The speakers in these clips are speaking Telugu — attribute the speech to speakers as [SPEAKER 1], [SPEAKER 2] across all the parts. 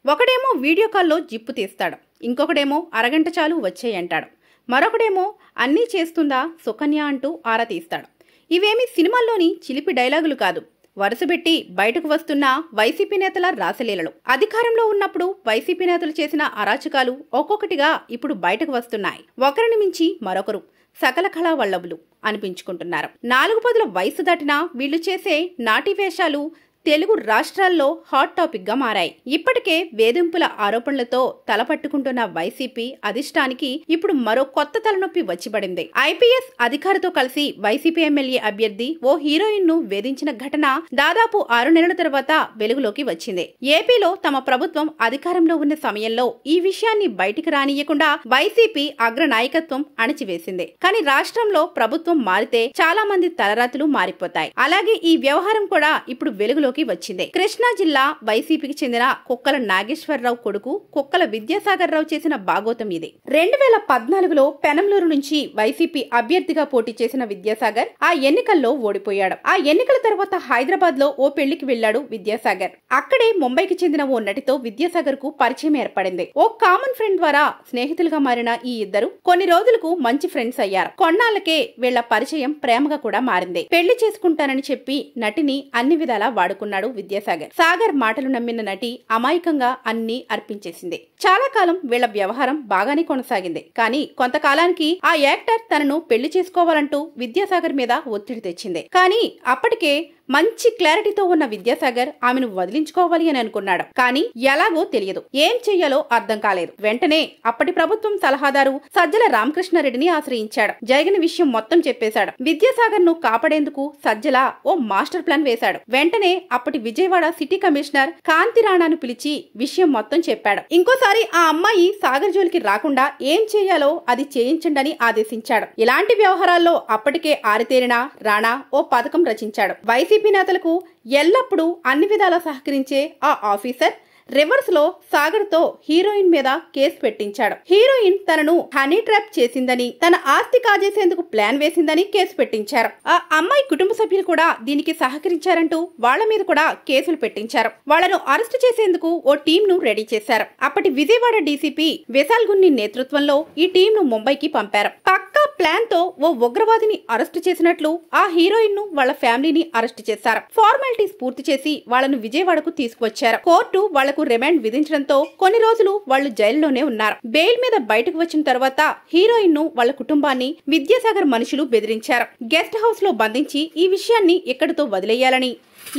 [SPEAKER 1] ఒకడేమో వీడియో కాల్లో జిప్పు తీస్తాడు, ఇంకొకడేమో అరగంట చాలు వచ్చేయంటాడు, మరొకడేమో అన్నీ చేస్తుందా సుకన్య అంటూ ఆరా తీస్తాడు. ఇవేమీ సినిమాల్లోని చిలిపి డైలాగులు కాదు, వరుసబెట్టి బయటకు వస్తున్న వైసీపీ నేతల రాసలీలలు. అధికారంలో ఉన్నప్పుడు వైసీపీ నేతలు చేసిన అరాచకాలు ఒక్కొక్కటిగా ఇప్పుడు బయటకు వస్తున్నాయి. ఒకరిని మించి మరొకరు సకల కళా వల్లభులు అనిపించుకుంటున్నారు. 4 పదుల వయసు దాటినా వీళ్లు చేసే నాటి వేషాలు తెలుగు రాష్ట్రాల్లో హాట్ టాపిక్ గా మారాయి. ఇప్పటికే వేధింపుల ఆరోపణలతో తలపట్టుకుంటున్న వైసీపీ అధిష్టానికి ఇప్పుడు మరో కొత్త తలనొప్పి వచ్చిపడింది. ఐపీఎస్ అధికారితో కలిసి వైసీపీ ఎమ్మెల్యే అభ్యర్థి ఓ హీరోయిన్ ను వేధించిన ఘటన దాదాపు 6 నెలల తర్వాత వెలుగులోకి వచ్చింది. ఏపీలో తమ ప్రభుత్వం అధికారంలో ఉన్న సమయంలో ఈ విషయాన్ని బయటికి రానియకుండా వైసీపీ అగ్ర నాయకత్వం అణచివేసింది. కానీ రాష్ట్రంలో ప్రభుత్వం మారితే చాలా మంది తలరాతులు మారిపోతాయి. అలాగే ఈ వ్యవహారం కూడా ఇప్పుడు వెలుగులో వచ్చింది. కృష్ణా జిల్లా వైసీపీకి చెందిన కుక్కల నాగేశ్వరరావు కొడుకు కుక్కల విద్యాసాగర్ రావు చేసిన బాగోతం ఇది. 2014లో పెనంలూరు నుంచి వైసీపీ అభ్యర్థిగా పోటీ చేసిన విద్యాసాగర్ ఆ ఎన్నికల్లో ఓడిపోయాడు. ఆ ఎన్నికల తర్వాత హైదరాబాద్ లో ఓ పెళ్లికి వెళ్లాడు విద్యాసాగర్. అక్కడే ముంబైకి చెందిన ఓ నటితో విద్యాసాగర్ కు పరిచయం ఏర్పడింది. ఓ కామన్ ఫ్రెండ్ ద్వారా స్నేహితులుగా మారిన ఈ ఇద్దరు కొన్ని రోజులకు మంచి ఫ్రెండ్స్ అయ్యారు. కొన్నాళ్లకే వీళ్ల పరిచయం ప్రేమగా కూడా మారింది. పెళ్లి చేసుకుంటానని చెప్పి నటిని అన్ని విధాలా వాడుకున్నాడు విద్యాసాగర్. సాగర్ మాటలు నమ్మిన నటి అమాయకంగా అన్ని అర్పించేసింది. చాలా కాలం వీళ్ల వ్యవహారం బాగానే కొనసాగింది. కానీ కొంతకాలానికి ఆ యాక్టర్ తనను పెళ్లి చేసుకోవాలంటూ విద్యాసాగర్ మీద ఒత్తిడి తెచ్చింది. కానీ అప్పటికే మంచి క్లారిటీతో ఉన్న విద్యాసాగర్ ఆమెను వదిలించుకోవాలి అని అనుకున్నాడు. కానీ ఎలాగో తెలియదు, ఏం చెయ్యాలో అర్థం కాలేదు. వెంటనే అప్పటి ప్రభుత్వం సలహాదారు సజ్జల రామకృష్ణారెడ్డిని ఆశ్రయించాడు. జరిగిన విషయం మొత్తం చెప్పేశాడు. విద్యాసాగర్ ను కాపాడేందుకు సజ్జల ఓ మాస్టర్ ప్లాన్ వేశాడు. వెంటనే అప్పటి విజయవాడ సిటీ కమిషనర్ కాంతి రాణాను పిలిచి విషయం మొత్తం చెప్పాడు. ఇంకోసారి ఆ అమ్మాయి సాగర్ జోలికి రాకుండా ఏం చేయాలో అది చేయించండి ఆదేశించాడు. ఇలాంటి వ్యవహారాల్లో అప్పటికే ఆరితేరిన రాణా ఓ పథకం రచించాడు. వైసీపీ నేతలకు ఎల్లప్పుడూ అన్ని విధాలా సహకరించే ఆ ఆఫీసర్ రివర్స్ లో సాగర్ తో హీరోయిన్ మీద కేసు పెట్టించాడు. హీరోయిన్ తనను హనీ ట్రాప్ చేసిందని, తన ఆస్తి కాజేసేందుకు ప్లాన్ వేసిందని కేసు పెట్టించారు. ఆ అమ్మాయి కుటుంబ సభ్యులు కూడా దీనికి సహకరించారంటూ వాళ్ల మీద కూడా కేసులు పెట్టించారు. వాళ్లను అరెస్ట్ చేసేందుకు ఓ టీం ను రెడీ చేశారు. అప్పటి విజయవాడ డీసీపీ విశాల్ గున్ని నేతృత్వంలో ఈ టీం ను ముంబైకి పంపారు. పక్కా ప్లాన్ తో ఓ ఉగ్రవాదిని అరెస్ట్ చేసినట్లు ఆ హీరోయిన్ ను వాళ్ల ఫ్యామిలీని అరెస్ట్ చేశారు. ఫార్మాలిటీస్ పూర్తి చేసి వాళ్లను విజయవాడకు తీసుకువచ్చారు. కోర్టు వాళ్లకు రిమాండ్ విధించడంతో కొన్ని రోజులు వాళ్లు జైల్లోనే ఉన్నారు. బెయిల్ మీద బయటకు వచ్చిన తర్వాత హీరోయిన్ ను వాళ్ల కుటుంబాన్ని విద్యాసాగర్ మనుషులు బెదిరించారు. గెస్ట్ హౌస్ లో బంధించి ఈ విషయాన్ని ఇక్కడితో వదిలేయాలని,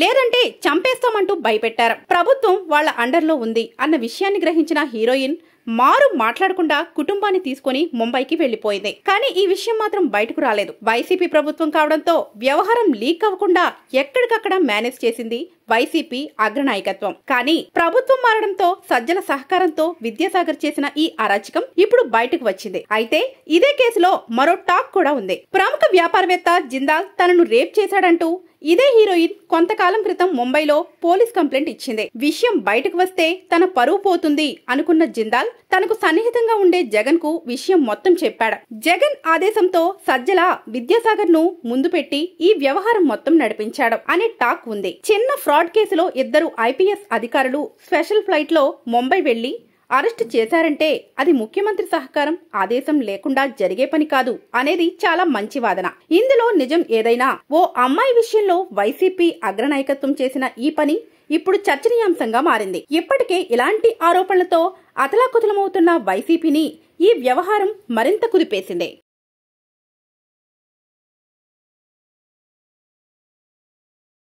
[SPEAKER 1] లేదంటే చంపేస్తామంటూ భయపెట్టారు. ప్రభుత్వం వాళ్ల అండర్లో ఉంది అన్న విషయాన్ని గ్రహించిన హీరోయిన్ మారు మాట్లాడకుండా కుటుంబాన్ని తీసుకుని ముంబైకి వెళ్లిపోయింది. కానీ ఈ విషయం మాత్రం బయటకు రాలేదు. వైసీపీ ప్రభుత్వం కావడంతో వ్యవహారం లీక్ అవ్వకుండా ఎక్కడికక్కడ మేనేజ్ చేసింది వైసీపీ అగ్రనాయకత్వం. కానీ ప్రభుత్వం మారడంతో సజ్జల సహకారంతో విద్యాసాగర్ చేసిన ఈ అరాచకం ఇప్పుడు బయటకు వచ్చింది. అయితే ఇదే కేసులో మరో టాక్ కూడా ఉంది. ప్రముఖ వ్యాపారవేత్త జిందాల్ తనను రేప్ చేశాడంటూ ఇదే హీరోయిన్ కొంతకాలం క్రితం ముంబైలో పోలీస్ కంప్లైంట్ ఇచ్చింది. విషయం బయటకు వస్తే తన పరువు పోతుంది అనుకున్న జిందాల్ తనకు సన్నిహితంగా ఉండే జగన్ కు విషయం మొత్తం చెప్పాడు. జగన్ ఆదేశంతో సజ్జల విద్యాసాగర్ ను ముందు పెట్టి ఈ వ్యవహారం మొత్తం నడిపించాడు అనే టాక్ ఉంది. చిన్న ఫ్రాడ్ కేసులో ఇద్దరు ఐపీఎస్ అధికారులు స్పెషల్ ఫ్లైట్ లో ముంబై వెళ్లి అరెస్ట్ చేశారంటే అది ముఖ్యమంత్రి సహకారం ఆదేశం లేకుండా జరిగే పని కాదు అనేది చాలా మంచి వాదన. ఇందులో నిజం ఏదైనా ఓ అమ్మాయి విషయంలో వైసీపీ అగ్రనాయకత్వం చేసిన ఈ పని ఇప్పుడు చర్చనీయాంశంగా మారింది. ఇప్పటికే ఇలాంటి ఆరోపణలతో అతలాకుతలమవుతున్న వైసీపీని ఈ వ్యవహారం మరింత కుదిపేసింది.